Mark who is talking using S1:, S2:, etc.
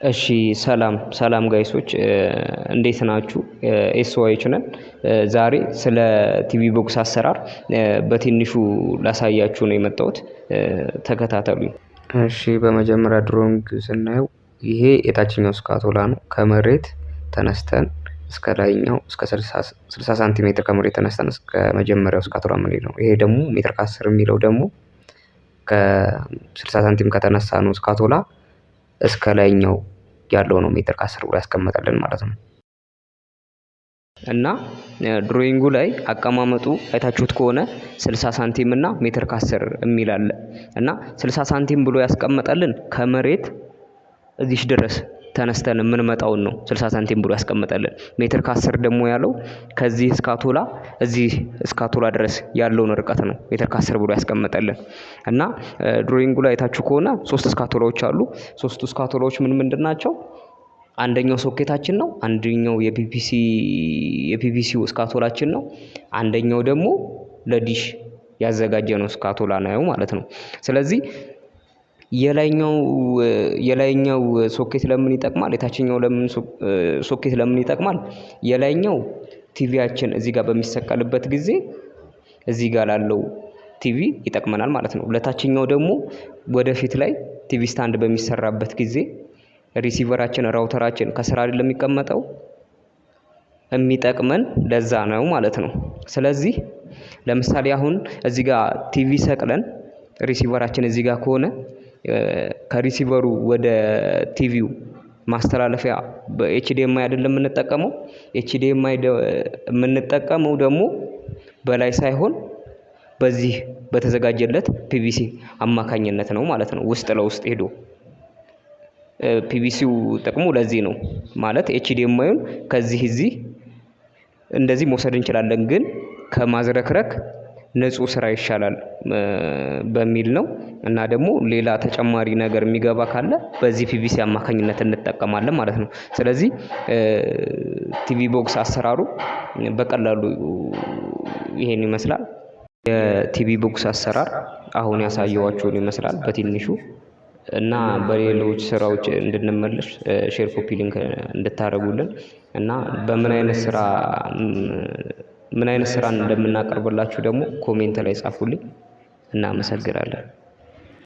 S1: እሺ ሰላም ጋይሶች እንዴት ናችሁ? ኤስዋይች ነን። ዛሬ ስለ ቲቪ ቦክስ አሰራር በትንሹ ላሳያችሁ ነው የመጣሁት። ተከታተሉኝ። እሺ በመጀመሪያ ድሮንግ ስናየው ይሄ የታችኛው ስካቶላ ነው። ከመሬት ተነስተን እስከ ላይኛው እስከ 60 ሳንቲሜትር ከመሬት ተነስተን እስከ መጀመሪያው ስካቶላ የምንሄድ ነው። ይሄ ደግሞ ሜትር ከ10 የሚለው ደግሞ ከ60 ሳንቲም ከተነሳ ነው ስካቶላ እስከ ላይኛው ያለው ነው ሜትር ከ10 ብሎ ያስቀመጠልን ማለት ነው። እና ድሮይንጉ ላይ አቀማመጡ አይታችሁት ከሆነ 60 ሳንቲም እና ሜትር ከ10 የሚል አለ እና 60 ሳንቲም ብሎ ያስቀመጠልን ከመሬት እዚህ ድረስ ተነስተን የምንመጣውን ነው 60 ሳንቲም ብሎ ያስቀመጠልን። ሜትር ከ10 ደግሞ ያለው ከዚህ ስካቶላ እዚህ ስካቶላ ድረስ ያለውን ርቀት ነው ሜትር ከ10 ብሎ ያስቀመጠልን። እና ድሮይንጉ ላይ አይታችሁ ከሆነ 3 ስካቶላዎች አሉ። 3ቱ ስካቶላዎች ምንድን ናቸው? አንደኛው ሶኬታችን ነው። አንደኛው የፒቪሲው ስካቶላችን ነው። አንደኛው ደግሞ ለዲሽ ያዘጋጀነው ስካቶላ ነው ማለት ነው። ስለዚህ የላይኛው ሶኬት ለምን ይጠቅማል? የታችኛው ሶኬት ለምን ይጠቅማል? የላይኛው ቲቪያችን እዚህ ጋር በሚሰቀልበት ጊዜ እዚህ ጋር ላለው ቲቪ ይጠቅመናል ማለት ነው። ለታችኛው ደግሞ ወደፊት ላይ ቲቪ ስታንድ በሚሰራበት ጊዜ ሪሲቨራችን ራውተራችን ከስራ አይደለም የሚቀመጠው የሚጠቅመን ለዛ ነው ማለት ነው። ስለዚህ ለምሳሌ አሁን እዚህ ጋር ቲቪ ሰቅለን ሪሲቨራችን እዚህ ጋር ከሆነ ከሪሲቨሩ ወደ ቲቪው ማስተላለፊያ በኤችዲኤምአይ አይደለም የምንጠቀመው። ኤችዲኤምአይ የምንጠቀመው ደግሞ በላይ ሳይሆን በዚህ በተዘጋጀለት ፒቪሲ አማካኝነት ነው ማለት ነው። ውስጥ ለውስጥ ሄዶ ፒቪሲው ጥቅሙ ለዚህ ነው ማለት ኤችዲኤምአይን ከዚህ እዚህ እንደዚህ መውሰድ እንችላለን፣ ግን ከማዝረክረክ ንጹህ ስራ ይሻላል በሚል ነው። እና ደግሞ ሌላ ተጨማሪ ነገር የሚገባ ካለ በዚህ ፒቪሲ አማካኝነት እንጠቀማለን ማለት ነው። ስለዚህ ቲቪ ቦክስ አሰራሩ በቀላሉ ይሄን ይመስላል። የቲቪ ቦክስ አሰራር አሁን ያሳየዋችሁን ይመስላል በትንሹ። እና በሌሎች ስራዎች እንድንመለስ ሼር ኮፒ ሊንክ እንድታደርጉልን እና ምን አይነት ስራ እንደምናቀርብላችሁ ደግሞ ኮሜንት ላይ ጻፉልኝ። እናመሰግናለን።